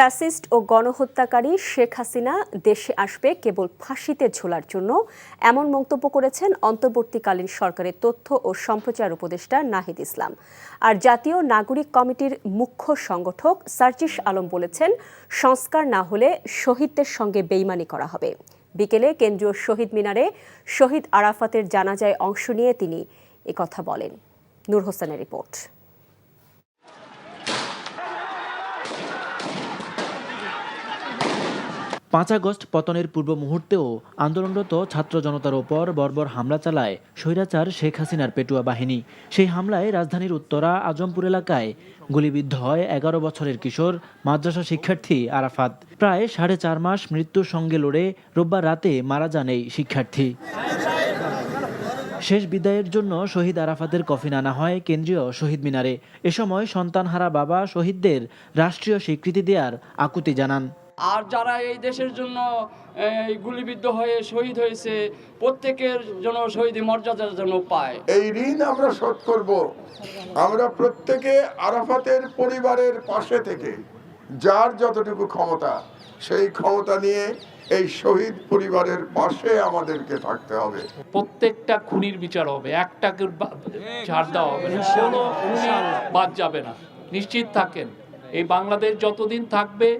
Fascist ও গণহত্যাকারী শেখ হাসিনা দেশে আসবে কেবল ফাঁসিতে ঝোলার জন্য, এমন মন্তব্য করেছেন অন্তর্বর্তীকালীন সরকারের তথ্য ও সম্প্রচার উপদেষ্টা নাহিদ ইসলাম। আর জাতীয় নাগরিক কমিটির মুখ্য সংগঠক সার্জিস আলম বলেছেন, সংস্কার না হলে শহীদদের সঙ্গে বেইমানি করা হবে। বিকেলে কেন্দ্রীয় শহীদ মিনারে শহীদ আরাফাতের জানাজায় অংশ নিয়ে তিনি একথা বলেন। নূর হোসেনের রিপোর্ট। 5 আগস্ট পতনের পূর্ব মুহূর্তেও আন্দোলনরত ছাত্র জনতার ওপর বর্বর হামলা চালায় স্বৈরাচার শেখ হাসিনার পেটুয়া বাহিনী। সেই হামলায় রাজধানীর উত্তরা আজমপুর এলাকায় গুলিবিদ্ধ হয় 11 বছরের কিশোর মাদ্রাসা শিক্ষার্থী আরাফাত। প্রায় 4.5 মাস মৃত্যুর সঙ্গে লড়ে রোববার রাতে মারা যান এই শিক্ষার্থী। শেষ বিদায়ের জন্য শহীদ আরাফাতের কফিন আনা হয় কেন্দ্রীয় শহীদ মিনারে। এ সময় সন্তানহারা বাবা শহীদদের রাষ্ট্রীয় স্বীকৃতি দেওয়ার আকুতি জানান। আর যারা এই দেশের জন্য গুলিবিদ্ধ হয়ে শহীদ হয়েছে, প্রত্যেকের জন্য শহীদ মর্যাদার জন্য পায়। এই ঋণ আমরা শোধ করব। আমরা প্রত্যেকে আরাফাতের পরিবারের পাশে থেকে যার যতটুকু ক্ষমতা, সেই ক্ষমতা নিয়ে এই শহীদ পরিবারের পাশে আমাদেরকে থাকতে হবে। প্রত্যেকটা খুনির বিচার হবে, একটাকে ছাড় দেওয়া হবে না, কোনো খুনি বাদ যাবে না। নিশ্চিত থাকেন, এই বাংলাদেশ যতদিন থাকবে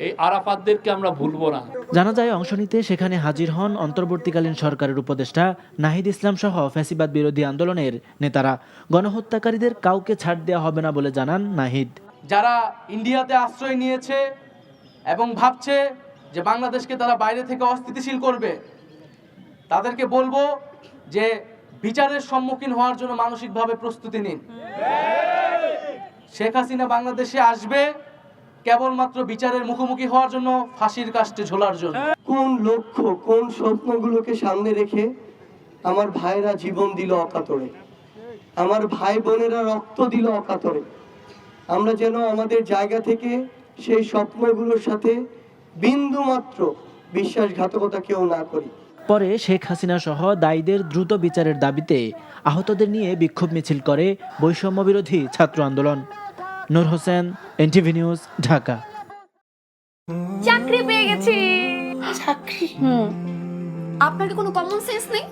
এই আরাফাতদেরকে আমরা ভুলবো না। জানাজায় অংশ নিতে সেখানে হাজির হন অন্তর্বর্তীকালীন সরকারের উপদেষ্টা নাহিদ ইসলাম সহ ফ্যাসিবাদ বিরোধী আন্দোলনের নেতারা। গণহত্যাকারীদের কাউকে ছাড় দেওয়া হবে না বলে জানান নাহিদ। যারা ইন্ডিয়াতে আশ্রয় নিয়েছে এবং ভাবছে যে বাংলাদেশকে তারা বাইরে থেকে অস্থিতিশীল করবে, তাদেরকে বলবো যে বিচারের সম্মুখীন হওয়ার জন্য মানসিকভাবে প্রস্তুতি নিন। শেখ হাসিনা বাংলাদেশে আসবে কেবলমাত্র বিচারের মুখোমুখি হওয়ার জন্য, ফাঁসির কাস্টে ঝোলার জন্য। কোন লক্ষ্য, কোন স্বপ্নগুলোকে সামনে রেখে আমার ভাইরা জীবন দিল অকাতরে, আমার ভাই বোনেরা রক্ত দিল অকাতরে। আমরা যেন আমাদের জায়গা থেকে সেই স্বপ্নগুলোর সাথে বিন্দু মাত্র বিশ্বাসঘাতকতা কেউ না করি। পরে শেখ হাসিনা সহ দায়ীদের দ্রুত বিচারের দাবিতে আহতদের নিয়ে বিক্ষোভ মিছিল করে বৈষম্য বিরোধী ছাত্র আন্দোলন। নূর হোসেন, এনটিভি নিউজ, ঢাকা। চাকরি পেয়ে গেছি। চাকরি? আপনার কি কোনো কমন সেন্স নেই?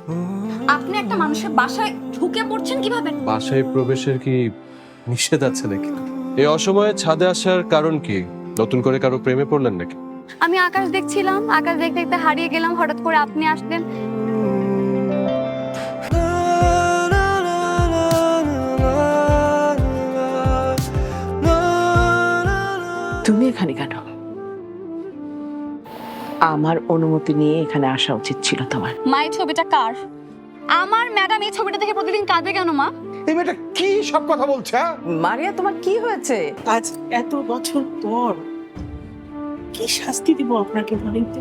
আপনি একটা মানুষের বাসায় ঢুকে পড়ছেন কিভাবে? বাসায় প্রবেশের কি নিষেধ আছে নাকি? এই অসময়ে ছাদে আসার কারণ কি? নতুন করে কারো প্রেমে পড়লেন নাকি? আমি আকাশ দেখছিলাম, আকাশ দেখতে দেখতে হারিয়ে গেলাম, হঠাৎ করে আপনি আসলেন। তুমি এখানে কেন? আমার অনুমতি নিয়ে এখানে আসা উচিত ছিল তোমার। মা, এই ছবিটা কার? আমার ম্যাডাম এই ছবিটা দেখে প্রতিদিন কাঁদে কেন মা? এই মেয়েটা কি সব কথা বলছে? মারিয়া, তোমার কি হয়েছে? আজ এত বছর পর কি শাস্তি দিব আপনাকে বলেন তো?